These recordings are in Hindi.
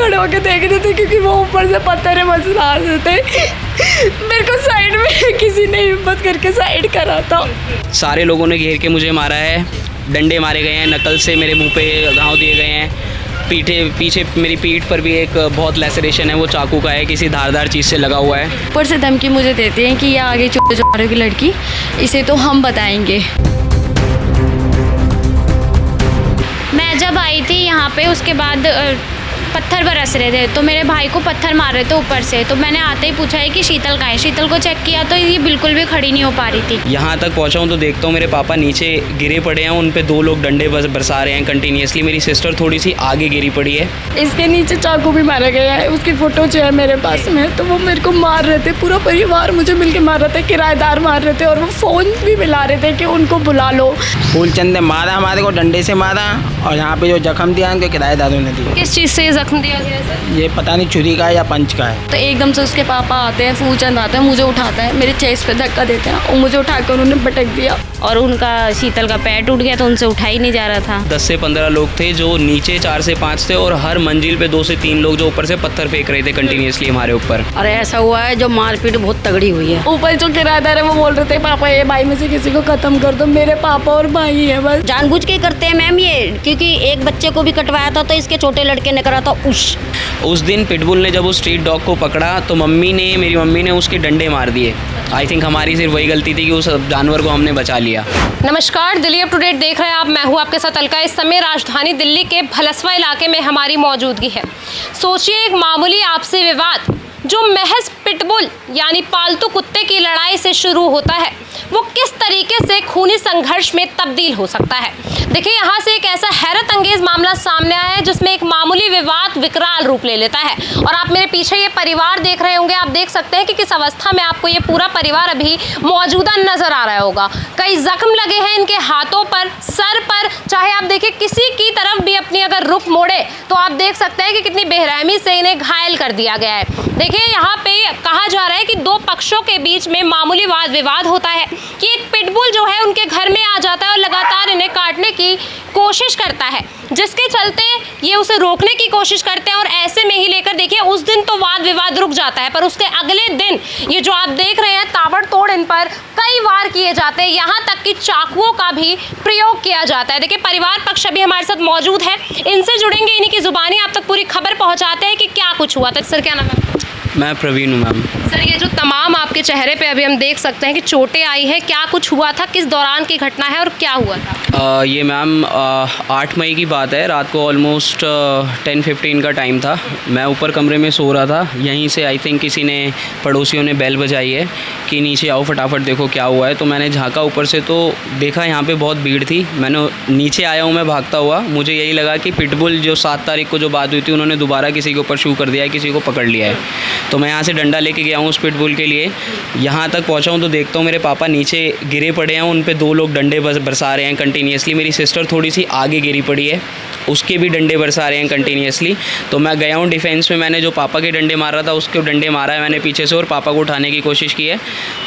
खड़े होकर देख रहे थे क्योंकि वो ऊपर से पत्थर मसला रहे थे। मेरे को साइड में किसी ने हिम्मत करके साइड करा था। सारे लोगों ने घेर के मुझे मारा है, डंडे मारे गए हैं, नकल से मेरे मुंह पे घाव दिए गए हैं, पीछे मेरी पीठ पर भी एक बहुत लैसरेशन है, वो चाकू का है, किसी धारदार चीज़ से लगा हुआ है। ऊपर से धमकी मुझे देते हैं कि ये आगे छोटे चौड़ों की लड़की, इसे तो हम बताएंगे। मैं जब आई थी यहाँ पे उसके बाद पत्थर बरस रहे थे तो मेरे भाई को पत्थर मार रहे थे ऊपर से, तो मैंने आते ही पूछा है कि शीतल कहाँ है। शीतल को चेक किया तो ये बिल्कुल भी खड़ी नहीं हो पा रही थी। यहाँ तक पहुँचा हूँ तो देखता हूँ मेरे पापा नीचे गिरे पड़े हैं, उन पे 2 लोग डंडे बरसा रहे हैं कंटिन्यूसली। मेरी सिस्टर थोड़ी सी आगे गिरी पड़ी है। इसके नीचे चाकू भी मारा गया है, उसकी फ़ोटो जो है मेरे पास में। तो वो मेरे को मार रहे थे, पूरा परिवार मुझे मिलके मार रहे थे, किराएदार मार रहे थे और वो फ़ोन भी मिला रहे थे कि उनको बुला लो। फूलचंद ने मारा, हमारे को डंडे से मारा और यहाँ पे जो जख्म दिया उनके किराएदारों ने दिया। किस चीज़ से जख्म दिया गया है? ये पता नहीं छुरी का है या पंच का है। तो एकदम से उसके पापा आते हैं, फूलचंद आता है, मुझे उठाता है, मेरे चेस्ट पे धक्का देते हैं और मुझे उठाकर उन्होंने पटक दिया। और उनका शीतल का पैर टूट गया तो उनसे उठा ही नहीं जा रहा था। 10 से 15 लोग थे जो नीचे 4 से 5 थे और हर मंजिल पे 2 से 3 लोग जो ऊपर से पत्थर फेंक रहे थे कंटिन्यूसली हमारे ऊपर। अरे ऐसा हुआ है जो मारपीट बहुत तगड़ी हुई है। ऊपर जो किराएदार है वो बोल रहे थे पापा ये भाई में से किसी को खत्म कर दो, मेरे पापा और भाई है बस। जानबूझ के करते हैं मैम ये, क्योंकि एक बच्चे को भी कटवाया था तो इसके छोटे लड़के ने करा था। उस दिन पिटबुल ने जब उस स्ट्रीट डॉग को पकड़ा तो मेरी मम्मी ने उसके डंडे मार दिए। आई थिंक हमारी सिर्फ वही गलती थी कि उस जानवर को हमने बचा लिया। नमस्कार, दिल्ली अप टू डेट देख रहे हैं आप। मैं हूँ आपके साथ अलका। इस समय राजधानी दिल्ली के भलसवा इलाके में हमारी मौजूदगी है। सोचिए, एक मामूली आपसी विवाद जो महज पिटबुल यानी पालतू कुत्ते की लड़ाई से शुरू होता है, वो किस तरीके से खूनी संघर्ष में तब्दील हो सकता है। देखिए, यहाँ से एक ऐसा हैरत अंगेज मामला सामने आया है जिसमें एक मामूली विवाद विकराल रूप ले लेता है। और आप मेरे पीछे ये परिवार देख रहे होंगे, आप देख सकते हैं कि किस अवस्था में आपको ये पूरा परिवार अभी मौजूदा नजर आ रहा होगा। कई जख्म लगे हैं इनके हाथों पर, सर पर। चाहे आप देखिए किसी की तरफ भी अपनी अगर रुख मोड़े तो आप देख सकते हैं कि कितनी बेरहमी से इन्हें घायल कर दिया गया है। देखिए, यहाँ पे कहा जा रहा है कि 2 पक्षों के बीच में मामूली वाद विवाद होता है कि एक पिटबुल जो है उनके घर में आ जाता है और लगातार इन्हें काटने की कोशिश करता है, जिसके चलते ये उसे रोकने की कोशिश करते हैं। और ऐसे में ही लेकर देखिए, उस दिन तो वाद विवाद रुक जाता है, पर उसके अगले दिन ये जो आप देख रहे हैं ताबड़तोड़ इन पर कई वार किए जाते हैं, यहाँ तक कि चाकुओं का भी प्रयोग किया जाता है। देखिए, परिवार पक्ष अभी हमारे साथ मौजूद है, इनसे जुड़ेंगे, इन्हीं की जुबानी आप तक पूरी खबर पहुँचाते हैं कि क्या कुछ हुआ था। सर, क्या नाम है? मैं प्रवीण हूँ मैम। सर, ये जो तमाम आपके चेहरे पे अभी हम देख सकते हैं कि चोटें आई हैं, क्या कुछ हुआ था, किस दौरान की घटना है और क्या हुआ था? ये मैम 8 मई की बात है। रात को ऑलमोस्ट 10-15 का टाइम था। मैं ऊपर कमरे में सो रहा था। यहीं से आई थिंक किसी ने, पड़ोसियों ने बेल बजाई है कि नीचे आओ, फटाफट देखो क्या हुआ है। तो मैंने झांका ऊपर से तो देखा यहाँ पे बहुत भीड़ थी। मैंने नीचे आया हूँ मैं भागता हुआ। मुझे यही लगा कि पिटबुल जो 7 तारीख को जो बात हुई थी, उन्होंने दोबारा किसी के ऊपर शू कर दिया है, किसी को पकड़ लिया है। तो मैं यहाँ से डंडा लेके गया हूँ उस पिटबुल के लिए। यहाँ तक पहुँचा हूँ तो देखता हूँ मेरे पापा नीचे गिरे पड़े हैं, उन पे 2 लोग डंडे बरसा रहे हैं कंटिन्यूसली। मेरी सिस्टर थोड़ी सी आगे गिरी पड़ी है, उसके भी डंडे बरसा रहे हैं कंटिन्यूसली। तो मैं गया हूँ डिफेंस में। मैंने जो पापा के डंडे मार रहा था उसके डंडे मारा है मैंने पीछे से और पापा को उठाने की कोशिश की है।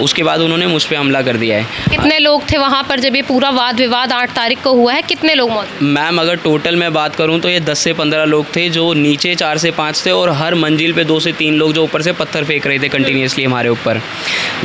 उसके बाद उन्होंने मुझ पर हमला कर दिया है। कितने लोग थे वहाँ पर जब ये पूरा वाद विवाद 8 तारीख को हुआ है? कितने लोग मौजूद? मैम, अगर टोटल मैं बात करूँ तो ये 10 से 15 लोग थे जो नीचे 4 से 5 थे और हर मंजिल पे 2 से 3 लोग जो ऊपर से पत्थर फेंक रहे थे कंटिन्यूसली हमारे ऊपर।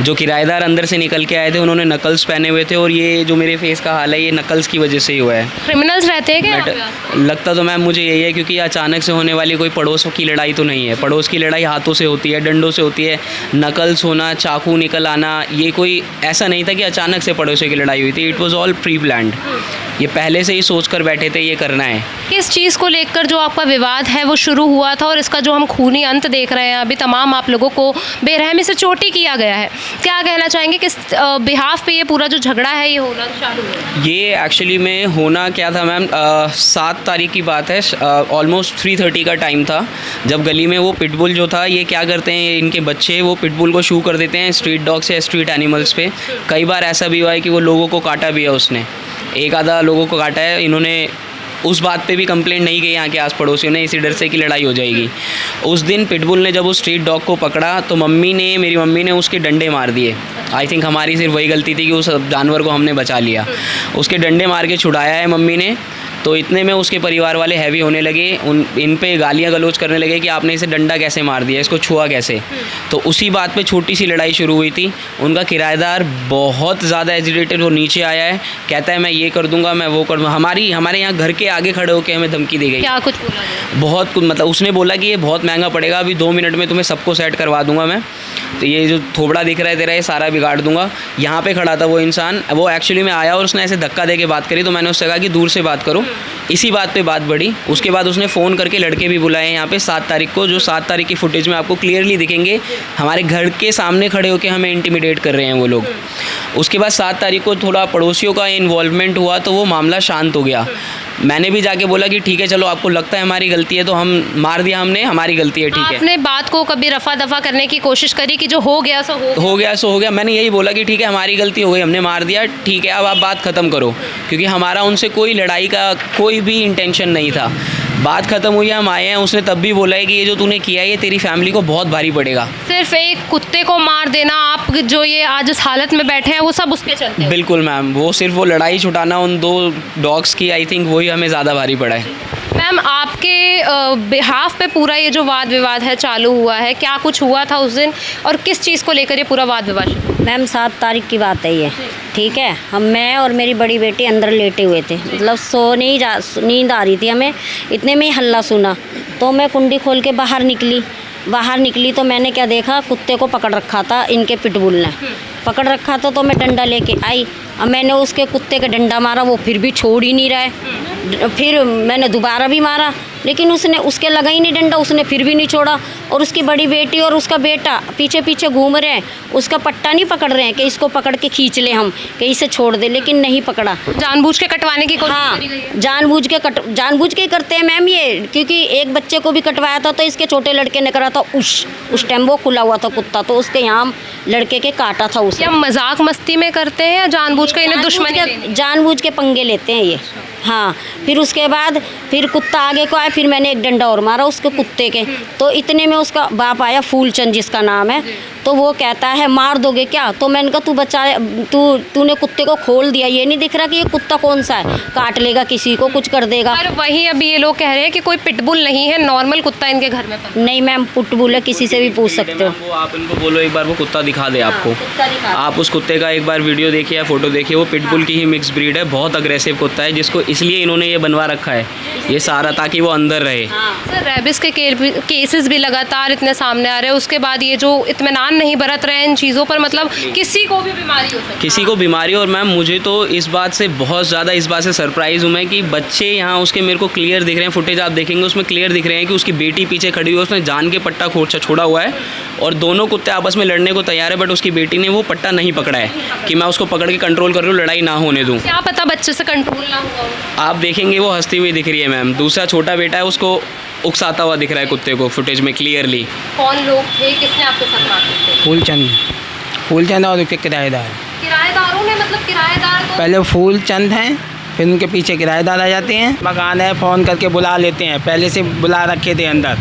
जो किराएदार अंदर से निकल के आए थे उन्होंने नकल्स पहने हुए थे और ये जो मेरे फेस का हाल है ये नकल्स की वजह से ही हुआ है। क्रिमिनल्स रहते हैं क्या? लगता तो मैम मुझे यही है, क्योंकि अचानक से होने वाली कोई पड़ोस की लड़ाई तो नहीं है। पड़ोस की लड़ाई हाथों से होती है, डंडों से होती है। नकल्स होना, चाकू निकल आना, ये कोई ऐसा नहीं था कि अचानक से पड़ोसियों की लड़ाई हुई थी। It was all pre planned. ये पहले से ही सोच कर बैठे थे ये करना है। किस चीज़ को लेकर जो आपका विवाद है वो शुरू हुआ था और इसका जो हम खूनी अंत देख रहे हैं अभी, तमाम आप लोगों को बेरहमी से चोटी किया गया है, क्या कहना चाहेंगे? किस बिहाफ पे ये पूरा जो झगड़ा है ये होना चालू है? ये एक्चुअली में होना क्या था मैम, 7 तारीख की बात है। ऑलमोस्ट 3:30 का टाइम था जब गली में वो पिटबुल जो था, ये क्या करते हैं इनके बच्चे, वो पिटबुल को शू कर देते हैं स्ट्रीट डॉग से, स्ट्रीट एनिमल्स पे। कई बार ऐसा भी हुआ है कि वो लोगों को काटा भी है, उसने 1 आधा लोगों को काटा है। इन्होंने उस बात पे भी कंप्लेंट नहीं की यहाँ के आस पड़ोसियों ने, इसी डर से कि लड़ाई हो जाएगी। उस दिन पिटबुल ने जब उस स्ट्रीट डॉग को पकड़ा तो मेरी मम्मी ने उसके डंडे मार दिए। आई थिंक हमारी सिर्फ वही गलती थी कि उस जानवर को हमने बचा लिया। उसके डंडे मार के छुड़ाया है मम्मी ने। तो इतने में उसके परिवार वाले हैवी होने लगे, इन पे गालियाँ गलौज करने लगे कि आपने इसे डंडा कैसे मार दिया, इसको छुआ कैसे। तो उसी बात पे छोटी सी लड़ाई शुरू हुई थी। उनका किराएदार बहुत ज़्यादा एजिटेटेड, वो नीचे आया है, कहता है मैं ये कर दूंगा, मैं वो कर दूंगा। हमारे यहाँ घर के आगे खड़े होकर हमें धमकी दी गई। क्या कुछ बोला गया? बहुत कुछ, मतलब उसने बोला कि ये बहुत महंगा पड़ेगा, अभी 2 मिनट में तुम्हें सबको सेट करवा दूंगा मैं, तो ये जो थोबड़ा दिख रहा है तेरा ये सारा बिगाड़ दूंगा। यहाँ पे खड़ा था वो इंसान, वो एक्चुअली में आया और उसने ऐसे धक्का दे के बात करी, तो मैंने उससे कहा कि दूर से बात करो। इसी बात पे बात बढ़ी। उसके बाद उसने फ़ोन करके लड़के भी बुलाए यहाँ पे 7 तारीख को, जो 7 तारीख की फुटेज में आपको क्लियरली दिखेंगे। हमारे घर के सामने खड़े होकर हमें इंटिमिडेट कर रहे हैं वो लोग। उसके बाद 7 तारीख को थोड़ा पड़ोसियों का इन्वॉल्वमेंट हुआ, तो वो मामला शांत हो गया। मैंने भी जाके बोला कि ठीक है चलो, आपको लगता है हमारी गलती है तो हम मार दिया, हमने, हमारी गलती है, ठीक है। आपने बात को कभी रफा दफा करने की कोशिश करी कि जो हो गया सो हो गया? हो गया। मैंने यही बोला कि ठीक है हमारी गलती हो गई, हमने मार दिया, ठीक है अब आप बात ख़त्म करो, क्योंकि हमारा उनसे कोई लड़ाई का कोई भी इंटेंशन नहीं था। बात ख़त्म हुई, हम आए हैं। उसने तब भी बोला है कि ये जो तूने किया है ये तेरी फैमिली को बहुत भारी पड़ेगा। सिर्फ एक कुत्ते को मार देना, आप जो ये आज इस हालत में बैठे हैं वो सब उसके चलते हैं? बिल्कुल मैम, वो सिर्फ वो लड़ाई छुटाना उन 2 डॉग्स की, आई थिंक वही हमें ज़्यादा भारी पड़ा है। मैम आपके बिहाफ पे पूरा ये जो वाद विवाद है चालू हुआ है, क्या कुछ हुआ था उस दिन और किस चीज़ को लेकर ये पूरा वाद विवाद? मैम 7 तारीख की बात है ये, ठीक है। मैं और मेरी बड़ी बेटी अंदर लेटे हुए थे, मतलब नींद आ रही थी हमें, इतने में ही हल्ला सुना, तो मैं कुंडी खोल के बाहर निकली तो मैंने क्या देखा, कुत्ते को पकड़ रखा था इनके पिटबुल ने, पकड़ रखा था। तो मैं डंडा लेके आई, अब मैंने उसके कुत्ते का डंडा मारा, वो फिर भी छोड़ ही नहीं रहा है। फिर मैंने दोबारा भी मारा, लेकिन उसके लगा ही नहीं डंडा, उसने फिर भी नहीं छोड़ा। और उसकी बड़ी बेटी और उसका बेटा पीछे पीछे घूम रहे हैं, उसका पट्टा नहीं पकड़ रहे हैं कि इसको पकड़ के खींच ले हम, कि इसे छोड़ दे, लेकिन नहीं पकड़ा। जानबूझ के कटवाने की कोशिश हाँ, करी गई है? जानबूझ के करते हैं मैम ये, क्योंकि एक बच्चे को भी कटवाया था तो इसके छोटे लड़के ने करा था। उस टाइम वो खुला हुआ था कुत्ता, तो उसके यहाँ लड़के के काटा था उसे। क्या मजाक मस्ती में करते हैं या जानबूझ के इन्हें दुश्मनी? जानबूझ के पंगे लेते हैं ये। हाँ, फिर उसके बाद फिर कुत्ता आगे को आया, फिर मैंने एक डंडा और मारा उसके कुत्ते के। तो इतने में उसका बाप आया, फूलचंद जिसका नाम है, तो वो कहता है मार दोगे क्या? तो मैंने कहा तू बचा, तूने कुत्ते को खोल दिया, ये नहीं दिख रहा कि ये कुत्ता कौन सा है, काट लेगा किसी को, कुछ कर देगा। पर वहीं अभी ये लोग कह रहे हैं कि कोई पिटबुल नहीं है, नॉर्मल कुत्ता इनके घर में पला। नहीं मैम, पिटबुल है, किसी से भी पूछ सकते हो। वो आप इनको बोलो एक बार वो कुत्ता दिखा दे आपको। आप उस कुत्ते का एक बार वीडियो देखिए या फोटो देखिए, वो पिटबुल की ही मिक्स ब्रीड है, बहुत अग्रेसिव कुत्ता है, जिसको इसलिए इन्होंने ये बनवा रखा है ये सारा, ताकि वो अंदर रहे। सर रेबिस के केसेस भी लगातार इतने सामने आ रहे हैं, उसके बाद ये जो इत्मीनान नहीं बरत रहे हैं इन चीज़ों पर, मतलब किसी को भी बीमारी हो सकती है। किसी को बीमारी। और मैम मुझे तो इस बात से बहुत ज़्यादा इस बात से सरप्राइज़ हूँ मैं कि बच्चे यहाँ उसके मेरे को क्लियर दिख रहे हैं, फुटेज आप देखेंगे उसमें क्लियर दिख रहे हैं कि उसकी बेटी पीछे खड़ी हुई है, उसने जान के पट्टा छोड़ा हुआ है और दोनों कुत्ते आपस में लड़ने को तैयार है, बट उसकी बेटी ने वो पट्टा नहीं पकड़ा है कि मैं उसको पकड़ के कंट्रोल कर रही हूँ, लड़ाई ना होने दूँ। क्या पता बच्चे से कंट्रोल ना हुआ। आप देखेंगे वो हंसती हुई दिख रही है मैम। दूसरा छोटा बेटा है, उसको उकसाता हुआ दिख रहा है कुत्ते को फुटेज में क्लियरली। कौन लोग थे, किसने आपके साथ मारपीट की? फूलचंद और उसके किराएदार। किराएदारों ने, मतलब किराएदार तो पहले फूलचंद हैं, फिर उनके पीछे किराएदार आ जाते हैं, मकान है फ़ोन करके बुला लेते हैं, पहले से बुला रखे थे अंदर।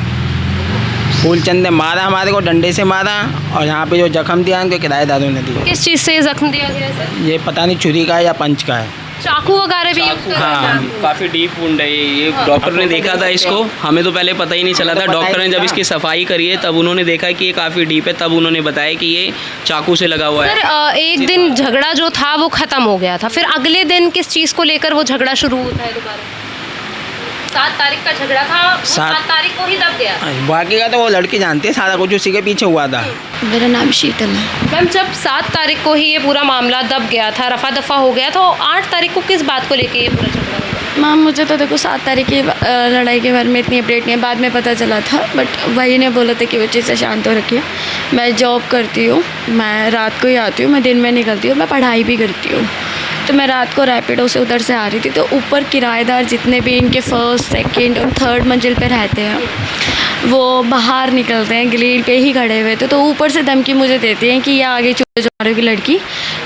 फूलचंद ने मारा, हमारे को डंडे से मारा, और यहाँ पे जो जख्म दिया उनके किराएदारों ने दिया। किस चीज़ से जख्म दिया गया सर? ये पता नहीं छुरी का है या पंच का है। चाकू वगैरह भी यूज़ कर रहे हाँ, हैं? काफ़ी डीप वुंड है ये डॉक्टर ने देखा था इसको, हमें तो पहले पता ही नहीं चला था। डॉक्टर ने जब इसकी सफाई करी है तब उन्होंने देखा कि ये काफ़ी डीप है, तब उन्होंने बताया कि ये चाकू से लगा हुआ है। सर एक दिन झगड़ा जो था वो ख़त्म हो गया था, फिर अगले दिन किस चीज़ को लेकर वो झगड़ा शुरू होता है दोबारा? 7 तारीख का झगड़ा था, 7 तारीख को ही दब गया। बाकी का तो वो लड़की जानती है, सारा कुछ उसी के पीछे हुआ था। मेरा नाम शीतल है। मैम जब 7 तारीख को ही ये पूरा मामला दब गया था, रफा दफा हो गया, तो 8 तारीख को किस बात को लेके ये पूरा झगड़ा हुआ? मैम मुझे तो देखो 7 तारीख की लड़ाई के बारे में इतनी अपडेट नहीं है, बाद में पता चला था, बट भाई ने बोला था कि वो चीज़ से शांत हो रखिए। मैं जॉब करती हूँ, मैं रात को ही आती हूँ, मैं दिन में निकलती हूँ, मैं पढ़ाई भी करती हूँ। तो मैं रात को रैपिडो से उधर से आ रही थी, तो ऊपर किराएदार जितने भी इनके फर्स्ट सेकंड और थर्ड मंजिल पे रहते हैं, वो बाहर निकलते हैं, ग्रिल पे ही खड़े हुए थे। तो ऊपर से धमकी मुझे देती हैं कि ये आगे चोर चोरों की लड़की,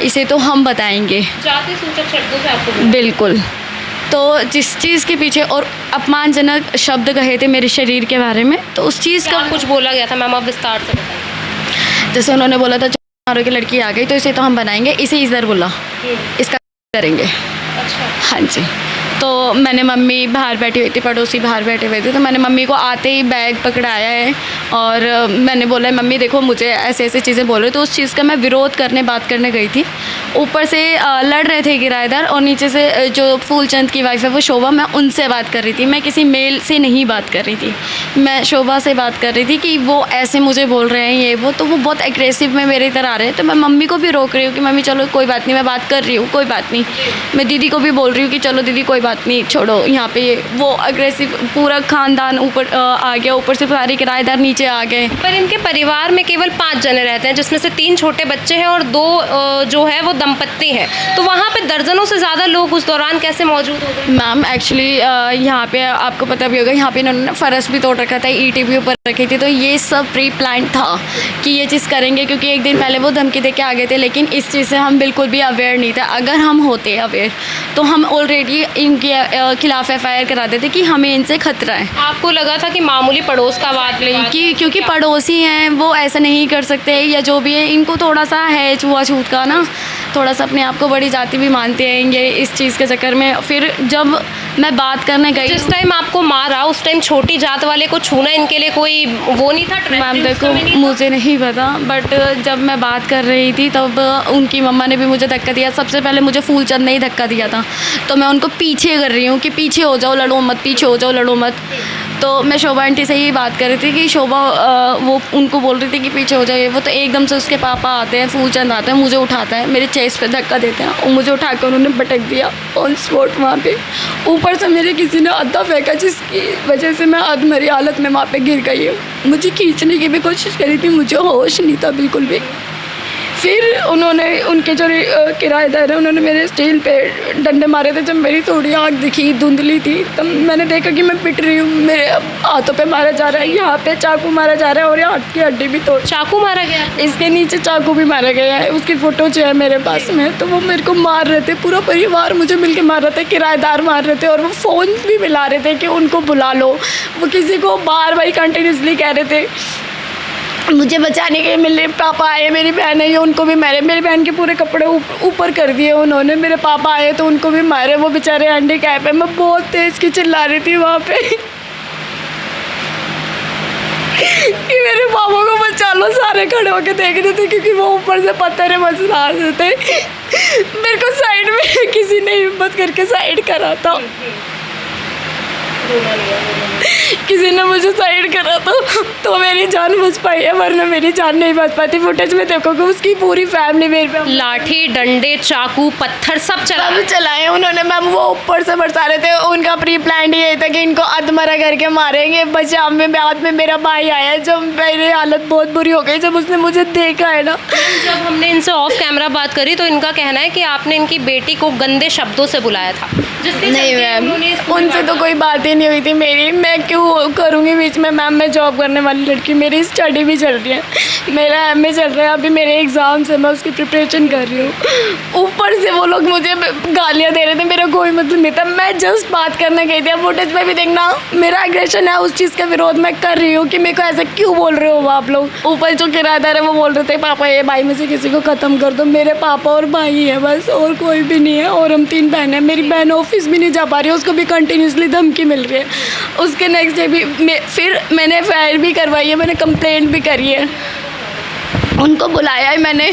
इसे तो हम बताएंगे। जाते सूचक शब्दों से आपको? बिल्कुल। तो जिस चीज़ के पीछे और अपमानजनक शब्द कहे थे मेरे शरीर के बारे में, तो उस चीज़ का कुछ बोला गया था मैम, आप विस्तार से बताइए। जैसे उन्होंने बोला था चोरों की लड़की आ गई तो इसे तो हम बनाएंगे, इसे इधर बोला, इसका करेंगे। अच्छा। हाँ जी। तो तो मैंने मम्मी बाहर बैठी हुई थी, पड़ोसी बाहर बैठे हुए थे, तो मैंने मम्मी को आते ही बैग पकड़ाया है और मैंने बोला मम्मी देखो मुझे ऐसे ऐसे चीज़ें बोल रहे, तो उस चीज़ का मैं विरोध करने बात करने गई थी। ऊपर से लड़ रहे थे किराएदार और नीचे से जो फूलचंद की वाइफ है वो शोभा, मैं उनसे बात कर रही थी, मैं किसी मेल से नहीं बात कर रही थी, मैं शोभा से बात कर रही थी कि वो ऐसे मुझे बोल रहे हैं ये वो, तो वो बहुत एग्रेसिव में मेरे इधर आ रहे हैं। तो मैं मम्मी को भी रोक रही हूँ कि मम्मी चलो कोई बात नहीं, मैं बात कर रही हूँ, कोई बात नहीं। मैं दीदी को भी बोल रही हूँ कि चलो दीदी कोई बात नहीं, छोड़ो यहाँ पे ये वो अग्रेसिव पूरा खानदान ऊपर आ गया, ऊपर से सारे किराएदार नीचे आ गए। पर इनके परिवार में केवल 5 जने रहते हैं, जिसमें से 3 छोटे बच्चे हैं और 2 जो है वो दंपत्ति हैं। तो वहाँ पे दर्जनों से ज़्यादा लोग उस दौरान कैसे मौजूद हो गए? मैम एक्चुअली यहाँ पे आपको पता भी होगा, यहाँ पे इन्होंने फरस भी तोड़ रखा था, ईंटें भी ऊपर रखी थी, तो ये सब प्री प्लान था कि ये चीज़ करेंगे, क्योंकि एक दिन पहले वो धमकी दे के आ गए थे। लेकिन इस चीज़ से हम बिल्कुल भी अवेयर नहीं थे। अगर हम होते अवेयर तो हम ऑलरेडी इनके खिलाफ FIR करा देते कि हमें इनसे खतरा है। आपको लगा था कि मामूली पड़ोस का वाद कि क्योंकि पड़ोसी हैं वो ऐसा नहीं कर सकते, या जो भी है इनको थोड़ा सा है छुआछूत का ना, थोड़ा सा अपने आप को बड़ी जाति भी मानते हैं ये इस चीज़ के चक्कर में। फिर जब मैं बात करने गई, जिस टाइम आपको मारा उस टाइम छोटी जात वाले को छूना इनके लिए कोई वो नहीं था? मैम देखो मुझे नहीं पता, बट जब मैं बात कर रही थी तब उनकी मम्मा ने भी मुझे धक्का दिया। सबसे पहले मुझे फूलचंद ने ही धक्का दिया था, तो मैं उनको पीछे कर रही हूँ कि पीछे हो जाओ, लड़ो मत, पीछे हो जाओ, लड़ो मत। तो मैं शोभा आंटी से ही बात कर रही थी कि शोभा वो उनको बोल रही थी कि पीछे हो जाइए। वो तो एकदम से उसके पापा आते हैं, फूलचंद आता है, मुझे उठाता है, मेरे चेस्ट पे धक्का देते हैं और मुझे उठा कर उन्होंने पटक दिया ऑन स्पॉट वहाँ पे। ऊपर से मेरे किसी ने अद्धा फेंका, जिसकी वजह से मैं अधमरी हालत में वहाँ पे गिर गई हूँ। मुझे खींचने की भी कोशिश करी थी, मुझे होश नहीं था बिल्कुल भी। फिर उन्होंने उनके जो किराएदार है उन्होंने मेरे स्टील पे डंडे मारे थे। जब मेरी थोड़ी आँख दिखी, धुंधली थी, तब मैंने देखा कि मैं पिट रही हूँ, मेरे हाथों पे मारा जा रहा है, यहाँ पे चाकू मारा जा रहा है और यहाँ हाथ की हड्डी भी तोड़, चाकू मारा गया? इसके नीचे चाकू भी मारा गया है, उसकी फ़ोटो जो है मेरे पास में। तो वो मेरे को मार रहे थे, पूरा परिवार मुझे मिल के मार रहे थे, किराएदार मार रहे थे और वो फ़ोन भी मिला रहे थे कि उनको बुला लो। वो किसी को बार बार कंटिन्यूसली कह रहे थे मुझे बचाने के। मेरे पापा आए, मेरी बहन आई, उनको भी मारे, मेरी बहन के पूरे कपड़े ऊपर कर दिए उन्होंने। मेरे पापा आए तो उनको भी मारे, वो बेचारे हैंडीकैप है। मैं बहुत तेज़ की चिल्ला रही थी वहाँ पे कि मेरे पापा को बचा लो। सारे खड़े होकर देख रहे थे क्योंकि वो ऊपर से पत्थर बरसा रहे थे। मेरे को साइड में किसी ने हिम्मत करके साइड करा था, किसी ने मुझे साइड करा था तो मेरी जान बच पाई है, वरना मेरी जान नहीं बच पाती। फुटेज में देखोगे उसकी पूरी फैमिली मेरे पे लाठी, डंडे, चाकू, पत्थर सब चलाए उन्होंने। मैम वो ऊपर से बरसा रहे थे, उनका प्री प्लान ये था कि इनको अधमरा करके मारेंगे। बचाव में बाद में मेरा भाई आया, जब मेरी हालत बहुत बुरी हो गई जब उसने मुझे देखा है ना। जब हमने इनसे ऑफ कैमरा बात करी तो इनका कहना है कि आपने इनकी बेटी को गंदे शब्दों से बुलाया था। नहीं मैम, उनसे तो कोई बात ही नहीं हुई थी मेरी। मैं क्यों करूँगी बीच में? मैम मैं जॉब करने वाली लड़की, मेरी स्टडी भी चल रही है, मेरा MA चल रहा है, अभी मेरे एग्ज़ाम्स है, मैं उसकी प्रिपरेशन कर रही हूँ। ऊपर से वो लोग मुझे गालियाँ दे रहे थे, मेरा कोई मतलब नहीं था। मैं जस्ट बात करने गई थी। अब फुटेज में भी देखना मेरा एग्रेशन है, उस चीज़ का विरोध मैं कर रही हूँ कि मेरे को ऐसा क्यों बोल रहे हो आप लोग। ऊपर जो किराएदार है वो बोल रहे थे पापा ये भाई में से किसी को ख़त्म कर दो। मेरे पापा और भाई है बस, और कोई भी नहीं है। और हम 3 बहन हैं। मेरी बहन ऑफिस भी नहीं जा पा रही है, उसको भी कंटिन्यूसली धमकी मिल रही है। उसके नेक्स्ट डे भी फिर मैंने FIR भी करवाई है, मैंने कंप्लेंट भी करी है, उनको बुलाया है मैंने।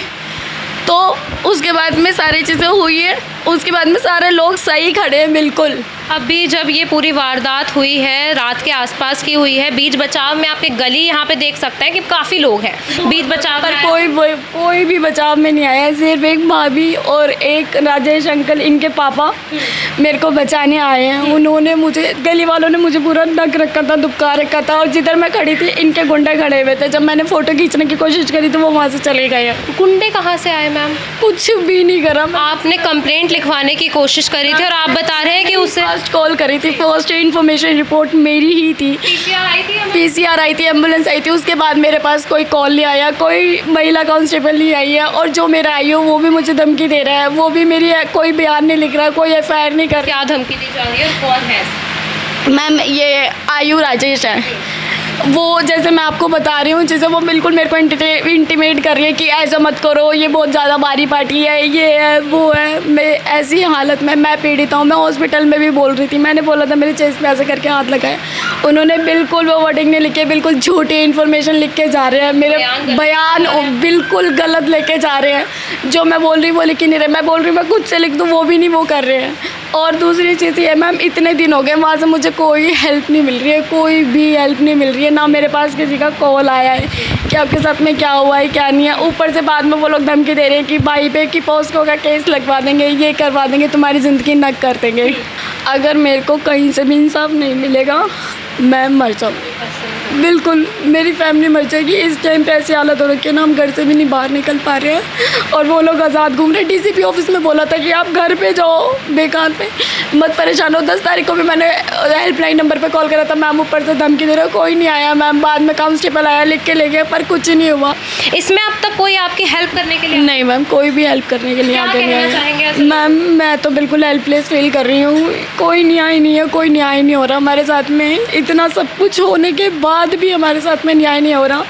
तो उसके बाद में सारी चीज़ें हुई है, उसके बाद में सारे लोग सही खड़े हैं बिल्कुल। अभी जब ये पूरी वारदात हुई है रात के आसपास की हुई है, बीच बचाव में आपके गली यहाँ पे देख सकते हैं कि काफ़ी लोग हैं बीच बचाव पर में। कोई भी बचाव में नहीं आया है। सिर्फ एक भाभी और एक राजेश अंकल, इनके पापा मेरे को बचाने आए हैं। उन्होंने मुझे, गली वालों ने मुझे पूरा ढक रखा था, दुबका रखा था, और जिधर मैं खड़ी थी इनके गुंडे खड़े हुए थे। जब मैंने फ़ोटो खींचने की कोशिश करी तो वो वहाँ से चले गए। गुंडे कहाँ से आए मैम? कुछ भी नहीं करा। आपने कंप्लेंट लिखवाने की कोशिश करी थी और आप बता रहे हैं कि उससे फर्स्ट कॉल करी थी, फर्स्ट इन्फॉर्मेशन रिपोर्ट मेरी ही थी। PCR आई थी, एम्बुलेंस आई थी, उसके बाद मेरे पास कोई कॉल नहीं आया, कोई महिला कांस्टेबल नहीं आई है। और जो मेरा आई हो वो भी मुझे धमकी दे रहा है, वो भी मेरी कोई बयान नहीं लिख रहा, कोई FIR नहीं कर। क्या धमकी दी जा रही है और कौन है? मैम ये आयु राजेश है, वो जैसे मैं आपको बता रही हूँ, जैसे वो बिल्कुल मेरे को इंटीमेट कर रही है कि ऐसा मत करो, ये बहुत ज़्यादा भारी पार्टी है, ये है वो है। मैं ऐसी हालत में मैं पीड़ित हूँ। मैं हॉस्पिटल में भी बोल रही थी, मैंने बोला था मेरे चेस्ट पे ऐसे करके हाथ लगाए, उन्होंने बिल्कुल वो वर्डिंग नहीं लिखे, बिल्कुल झूठी इन्फॉर्मेशन लिख के जा रहे हैं, मेरे बयान बिल्कुल गलत लेके जा रहे हैं। जो मैं बोल रही हूँ वो लिख ही नहीं रहे, मैं बोल रही हूँ मैं खुद से लिख दूँ वो भी नहीं वो कर रहे हैं। और दूसरी चीज़ ये मैम, इतने दिन हो गए वहाँ से मुझे कोई हेल्प नहीं मिल रही है, कोई भी हेल्प नहीं मिल रही है, ना मेरे पास किसी का कॉल आया है कि आपके साथ में क्या हुआ है क्या नहीं है। ऊपर से बाद में वो लोग धमकी दे रहे हैं कि भाई पे कि पॉस्को का केस लगवा देंगे, ये करवा देंगे, तुम्हारी ज़िंदगी नक कर देंगे। अगर मेरे को कहीं से भी इंसाफ नहीं मिलेगा मैं मर जाऊँगी, बिल्कुल मेरी फैमिली मर जाएगी। इस टाइम पे ऐसी हालत हो रखी है ना, हम घर से भी नहीं बाहर निकल पा रहे हैं और वो लोग आज़ाद घूम रहे हैं। डीसीपी ऑफिस में बोला था कि आप घर पे जाओ, बेकार पे मत परेशान हो। 10 तारीख को भी मैंने हेल्पलाइन नंबर पे कॉल करा था, मैम ऊपर से धमकी दे रहे हो, कोई नहीं आया मैम। बाद में कांस्टेबल आया, लिख के ले गया, पर कुछ नहीं हुआ। इसमें अब तक कोई आपकी हेल्प करने के लिए नहीं मैम, कोई भी हेल्प करने के लिए क्या आगे नहीं कहना चाहेंगे आया ऐसे? मैम मैं तो बिल्कुल हेल्पलेस फील कर रही हूँ, कोई न्याय नहीं है, कोई न्याय नहीं हो रहा हमारे साथ में। इतना सब कुछ होने के बाद भी हमारे साथ में न्याय नहीं हो रहा।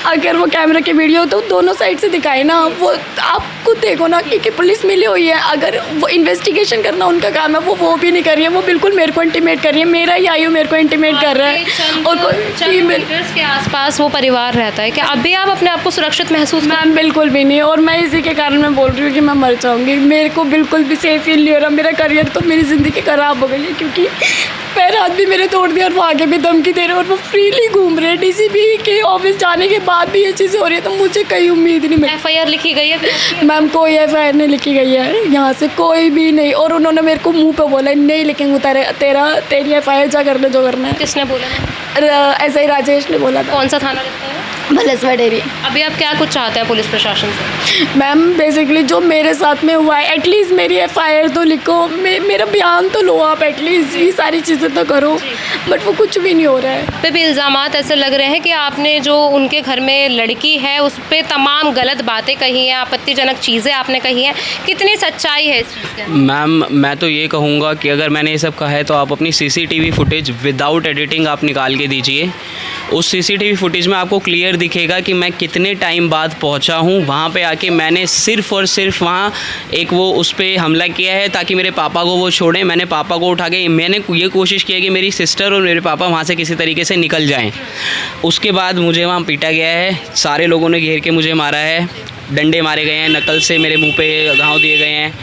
अगर वो कैमरा की वीडियो तो दोनों साइड से दिखाए ना, वो आप खुद देखो ना कि पुलिस मिली हुई है, अगर वो इन्वेस्टिगेशन करना उनका काम है, वो भी नहीं कर रही है, वो बिल्कुल मेरे को इंटीमेट कर रही है, मेरा ही आयु मेरे को इंटीमेट कर रहा है। और कोई फीमेल के आसपास वो परिवार रहता है, क्या अभी आप अपने आप को सुरक्षित महसूस मैम बिल्कुल भी नहीं, और मैं इसी के कारण मैं बोल रही हूँ कि मैं मर जाऊँगी। मेरे को बिल्कुल भी सेफ फील नहीं हो रहा, मेरा करियर तो मेरी ज़िंदगी ख़राब हो गई है, क्योंकि पैर हाथ भी मेरे तोड़ दिए और वो आगे भी धमकी दे रहे हैं और वो फ्रीली घूम रहे हैं। डीसीपी के ऑफिस जाने के बाद भी ये चीज़ें हो रही है, तो मुझे कहीं उम्मीद नहीं मिली। FIR लिखी गई है? मैम कोई FIR नहीं लिखी गई है यहाँ से, कोई भी नहीं। और उन्होंने मेरे को मुंह पे बोला नहीं लिखेंगे तेरी FIR जा कर ले जो करना है। किसने बोला? ऐसा ही राजेश ने बोला था। कौन सा थाना लगता है? भलसवा डेरी। अभी आप क्या कुछ चाहते हैं पुलिस प्रशासन से? मैम बेसिकली जो मेरे साथ में हुआ है, एटलीस्ट मेरी FIR तो लिखो, मेरा बयान तो लो आप, एटलीस्ट ये सारी चीज़ें तो करो, बट वो कुछ भी नहीं हो रहा है। पे भी इल्ज़ामात ऐसे लग रहे हैं कि आपने जो उनके घर में लड़की है उस पर तमाम गलत बातें कही हैं, आपत्तिजनक चीज़ें आपने कही हैं, कितनी सच्चाई है इस चीज़ के? मैम मैं तो ये कहूँगा कि अगर मैंने ये सब कहा है तो आप अपनी CCTV फुटेज विदाउट एडिटिंग आप निकाल के दीजिए। उस CCTV फुटेज में आपको क्लियर दिखेगा कि मैं कितने टाइम बाद पहुंचा हूं वहां पे आके। मैंने सिर्फ़ और सिर्फ वहां एक वो उस पर हमला किया है ताकि मेरे पापा को वो छोड़ें। मैंने पापा को उठा के मैंने ये कोशिश की है कि मेरी सिस्टर और मेरे पापा वहाँ से किसी तरीके से निकल जाएं। उसके बाद मुझे वहाँ पीटा गया है, सारे लोगों ने घेर के मुझे मारा है, डंडे मारे गए हैं, नकल से मेरे मुँह पे घाव दिए गए हैं,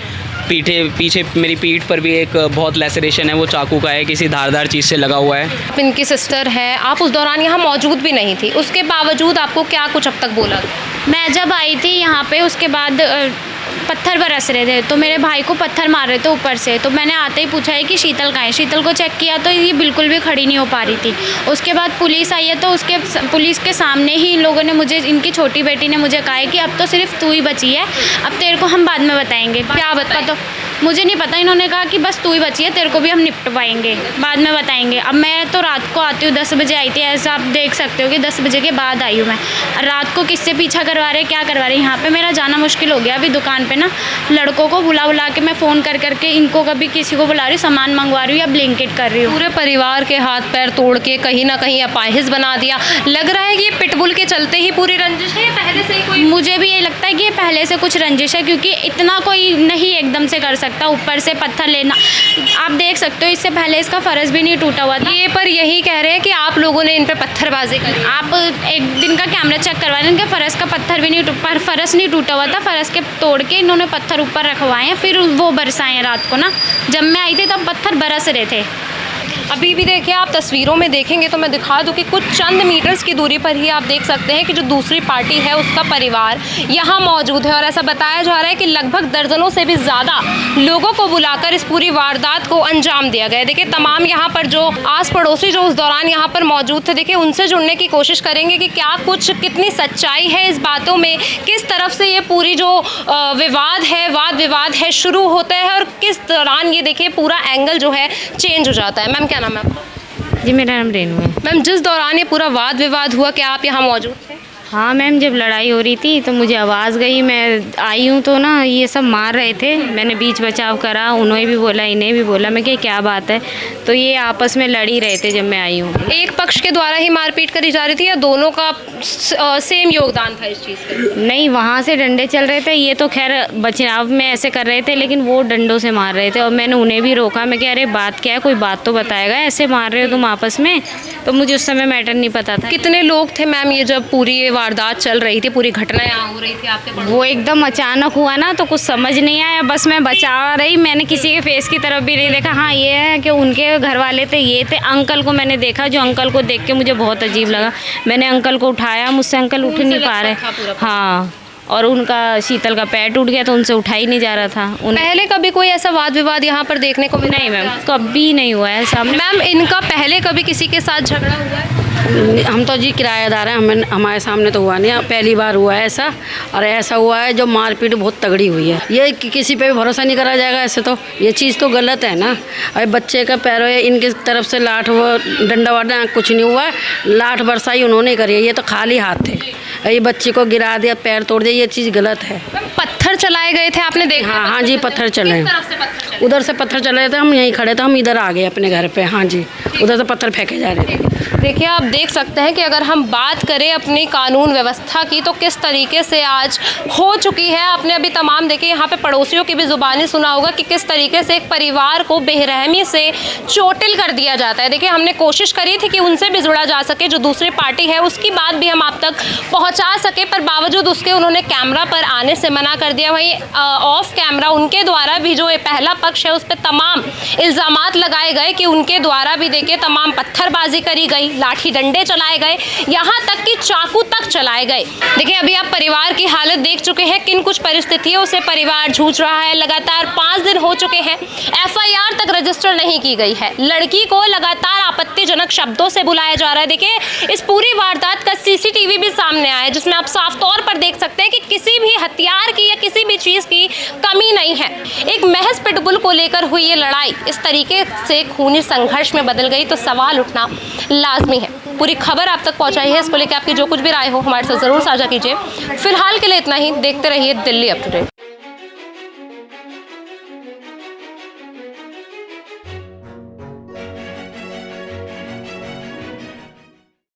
पीछे मेरी पीठ पर भी एक बहुत लेसरेशन है, वो चाकू का है, किसी धारदार चीज़ से लगा हुआ है। आप इनकी सिस्टर है, आप उस दौरान यहाँ मौजूद भी नहीं थी, उसके बावजूद आपको क्या कुछ अब तक बोला? मैं जब आई थी यहाँ पे उसके बाद पत्थर बरस रहे थे, तो मेरे भाई को पत्थर मार रहे थे ऊपर से। तो मैंने आते ही पूछा है कि शीतल कहाँ है। शीतल को चेक किया तो ये बिल्कुल भी खड़ी नहीं हो पा रही थी। उसके बाद पुलिस आई है, तो उसके पुलिस के सामने ही इन लोगों ने मुझे, इनकी छोटी बेटी ने मुझे कहा है कि अब तो सिर्फ तू ही बची है, अब तेरे को हम बाद में बताएंगे। क्या बता तो मुझे नहीं पता, इन्होंने कहा कि बस तू ही बची है, तेरे को भी हम निपटवाएंगे, बाद में बताएंगे। अब मैं तो रात को आती हूँ, 10 बजे आई थी, ऐसा आप देख सकते हो कि 10 बजे के बाद आई हूँ मैं। रात को किससे पीछा करवा रहे, क्या करवा रहे, यहाँ पे मेरा जाना मुश्किल हो गया। अभी दुकान पे ना लड़कों को बुला के मैं फ़ोन करके इनको कभी किसी को बुला रही हूँ, सामान मंगवा रही हूँ या ब्लिंकिट कर रही हूँ। पूरे परिवार के हाथ पैर तोड़ के कहीं ना कहीं अपाहिज बना दिया। लग रहा है कि ये पिटबुल के चलते ही पूरी रंजिश है, या पहले से ही कोई? मुझे भी ये लगता है कि ये पहले से कुछ रंजिश है, क्योंकि इतना कोई नहीं एकदम से कर सकता। ऊपर से पत्थर लेना, आप देख सकते हो, इससे पहले इसका फ़र्ज भी नहीं टूटा हुआ था। ये पर यही कह रहे हैं कि आप लोगों ने इन पे पत्थरबाजी करी। आप एक दिन का कैमरा चेक करवा रहे हैं, इनके फ़र्श का पत्थर भी नहीं फ़र्श नहीं टूटा हुआ था, फ़र्श के तोड़ के इन्होंने पत्थर ऊपर रखवाए हैं, फिर वो बरसाए हैं रात को ना। जब मैं आई थी तब पत्थर बरस रहे थे। अभी भी देखिए, आप तस्वीरों में देखेंगे तो मैं दिखा दूं कि कुछ चंद मीटर्स की दूरी पर ही आप देख सकते हैं कि जो दूसरी पार्टी है उसका परिवार यहाँ मौजूद है। और ऐसा बताया जा रहा है कि लगभग दर्जनों से भी ज़्यादा लोगों को बुलाकर इस पूरी वारदात को अंजाम दिया गया है। देखिए, तमाम यहाँ पर जो आस पड़ोसी जो उस दौरान यहाँ पर मौजूद थे, देखिए उनसे जुड़ने की कोशिश करेंगे कि क्या कुछ, कितनी सच्चाई है इस बातों में, किस तरफ से ये पूरी जो वाद विवाद है शुरू होता है और किस दौरान ये देखिए पूरा एंगल जो है चेंज हो जाता है। मैम क्या नाम है आपका? जी मेरा नाम रेनू है। मैम, जिस दौरान ये पूरा वाद विवाद हुआ, क्या आप यहाँ मौजूद थे? हाँ मैम, जब लड़ाई हो रही थी तो मुझे आवाज़ गई, मैं आई हूँ तो ना ये सब मार रहे थे। मैंने बीच बचाव करा, उन्हें भी बोला इन्हें भी बोला, मैं क्या बात है, तो ये आपस में लड़ ही रहे थे जब मैं आई हूँ। एक पक्ष के द्वारा ही मारपीट करी जा रही थी या दोनों का सेम योगदान था इस चीज़ का? नहीं, वहाँ से डंडे चल रहे थे, ये तो खैर बचाव में ऐसे कर रहे थे, लेकिन वो डंडों से मार रहे थे और मैंने उन्हें भी रोका। मैं अरे बात क्या है, कोई बात तो बताएगा, ऐसे मार रहे हो तुम आपस में। तो मुझे उस समय मैटर नहीं पता था। कितने लोग थे मैम ये जब पूरी ये वारदात चल रही थी, पूरी घटना यहाँ हो रही थी आपके पड़ोस? वो एकदम अचानक हुआ ना, तो कुछ समझ नहीं आया, बस मैं बचा रही, मैंने किसी के फेस की तरफ भी नहीं देखा। हाँ ये है कि उनके घर वाले थे, ये थे। अंकल को मैंने देखा, जो अंकल को देख के मुझे बहुत अजीब लगा। मैंने अंकल को उठाया, मुझसे अंकल उठ नहीं पा रहे। हाँ, और उनका शीतल का पैर टूट गया तो उनसे उठा ही नहीं जा रहा था। पहले कभी कोई ऐसा वाद विवाद यहाँ पर देखने को मिला? नहीं मैम, कभी नहीं हुआ है सामने। मैम इनका पहले कभी किसी के साथ झगड़ा हुआ है? हम तो जी किराएदार हैं, हमारे सामने तो हुआ नहीं, पहली बार हुआ है ऐसा। और ऐसा हुआ है जो मारपीट बहुत तगड़ी हुई है, ये किसी पे भी भरोसा नहीं करा जाएगा ऐसे। तो ये चीज़ तो गलत है ना। अरे बच्चे का पैरों है, इनकी तरफ से लाठ वो डंडा वाडा कुछ नहीं हुआ, लाठ बरसाई उन्होंने करी है, ये तो खाली हाथ थे। ये बच्चे को गिरा दिया, पैर तोड़ दिया, ये चीज़ गलत है। पत्थर चलाए गए थे आपने देखा? हाँ हाँ जी, पत्थर चले, किस तरफ से पत्थर चले? उधर से पत्थर चले थे, हम यहीं खड़े थे, हम इधर आ गए अपने घर पे। हाँ जी, उधर से पत्थर फेंके जा रहे थे। देखिए आप देख सकते हैं कि अगर हम बात करें अपनी कानून व्यवस्था की तो किस तरीके से आज हो चुकी है। आपने अभी तमाम देखिए यहाँ पे पड़ोसियों की भी ज़ुबानी सुना होगा कि किस तरीके से एक परिवार को बेरहमी से चोटिल कर दिया जाता है। देखिए हमने कोशिश करी थी कि उनसे भी जुड़ा जा सके, जो दूसरी पार्टी है उसकी बात भी हम आप तक पहुँचा सके, पर बावजूद उसके उन्होंने कैमरा पर आने से मना कर दिया। वहीं ऑफ कैमरा उनके द्वारा भी जो ये पहला पक्ष है उस पर तमाम इल्ज़ामात लगाए गए कि उनके द्वारा भी देखिए तमाम पत्थरबाजी करी गई, लाठी डंडे चलाए गए, यहाँ तक कि चाकू तक चलाए गए। देखिए अभी आप परिवार की हालत देख चुके हैं, किन कुछ परिस्थितियों से परिवार जूझ रहा है। लगातार 5 दिन हो चुके हैं, FIR तक रजिस्टर नहीं की गई है। लड़की को लगातार आपत्तिजनक शब्दों से बुलाया जा रहा है। देखिए इस पूरी वारदात का CCTV भी सामने आया है, जिसमें आप साफ तौर पर देख सकते हैं कि किसी भी हथियार की या किसी भी चीज़ की कमी नहीं है। एक महज पिटबुल को लेकर हुई ये लड़ाई इस तरीके से खूनी संघर्ष में बदल गई तो सवाल उठना लाजमी है। पूरी खबर आप तक पहुंचाई है, इसको लेकर आपकी जो कुछ भी राय हो हमारे साथ ज़रूर साझा कीजिए। फिलहाल के लिए इतना ही, देखते रहिए दिल्ली अप टू डेट।